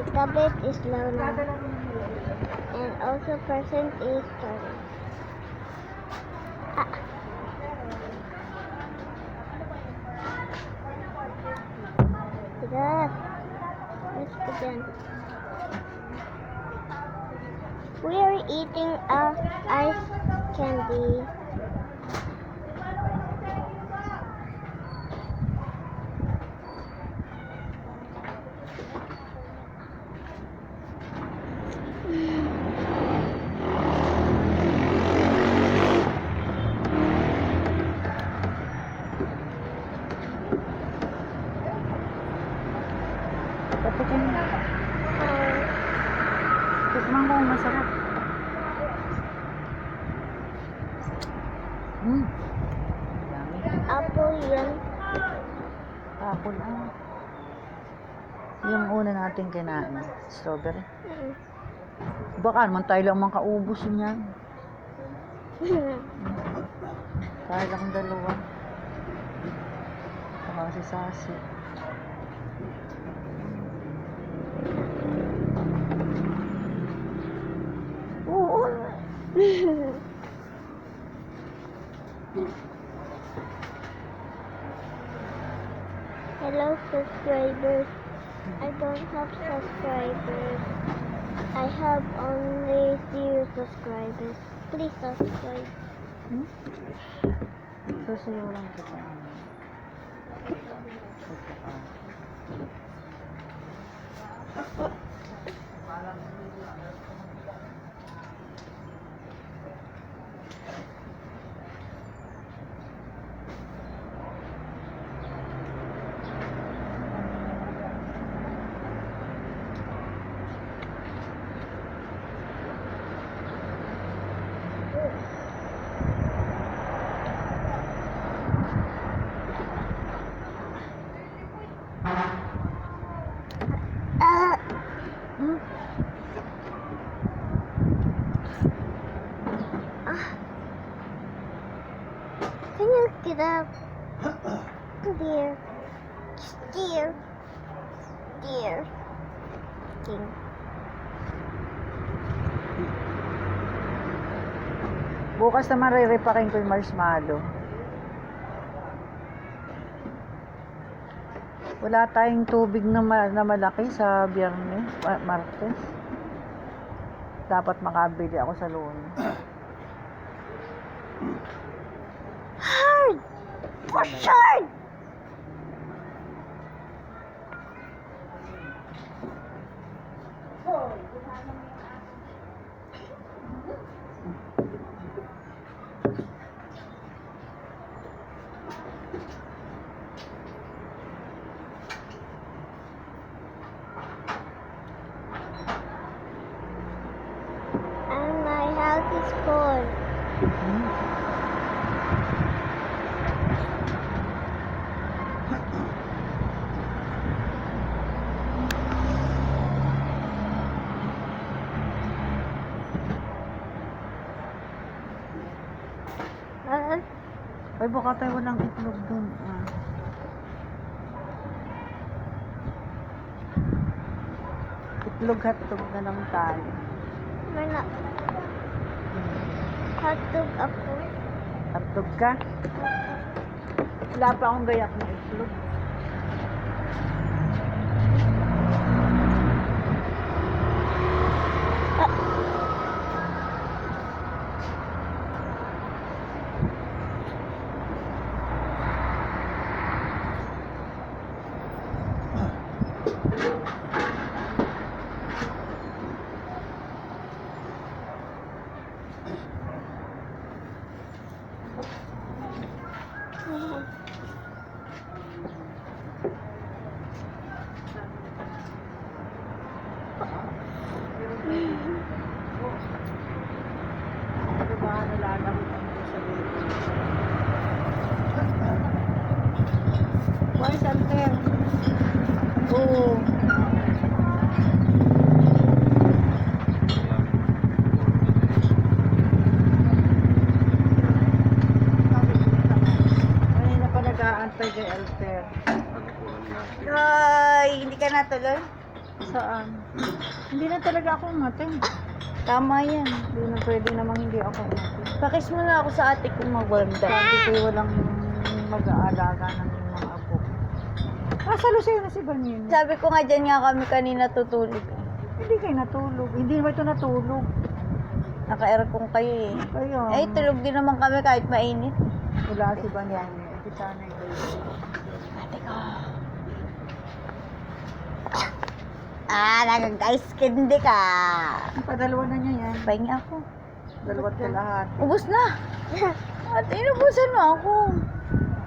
Tablet is low now. And also person is starting. Yes. Let's begin. We are eating ice candy. Patikin mo. Tikman ko kung masarap. Dami. Apple yan. Apple ah. Yung una natin kinain. Strawberry. Baka naman tayo lang makaubos niyan. Tayo lang dalawa. Saka si Sasi. Oo. Hello subscribers. I don't have subscribers. I have only 0 subscribers. Please subscribe. Susuyo lang kita. Can you get up? Dear. Dear. Dear. King. Bukas naman re-repakin ko yung marshmallow. Wala tayong tubig na malaki sa Biyernes, Martes. Dapat makabili ako sa Lunes. Hard! Push hard! And my house is full. Ay, baka tayo walang itlog dun. Itlog hotdog na lang tayo. Wala. Hotdog ako. Hotdog ka? Wala pa akong gayak na itlog. Why something? Oh. Kanina pa nag-aantay kay Alter. Ay, hindi ka natuloy? Saan? Hindi na talaga ako umate. Tama yan. Hindi na pwede namang hindi ako umate. Pakis mo na ako sa ate kong magwanda. Sabi ko walang mag-aalaga ng mga apo. Sa Lucena si Banyin. Sabi ko nga dyan nga kami kanina tutulog. Hindi kayo natulog. Hindi naman ito natulog. Naka-aircon kayo eh. Kaya. Eh, tulog din naman kami kahit mainit. Wala si Banyan. Hindi sana ito. Ate ko. Nag-ice candy ka. Padalawa na niya yan. Pahinga ako. Dalawat ka lahat. Ubus na. Ate, inubusan mo ako.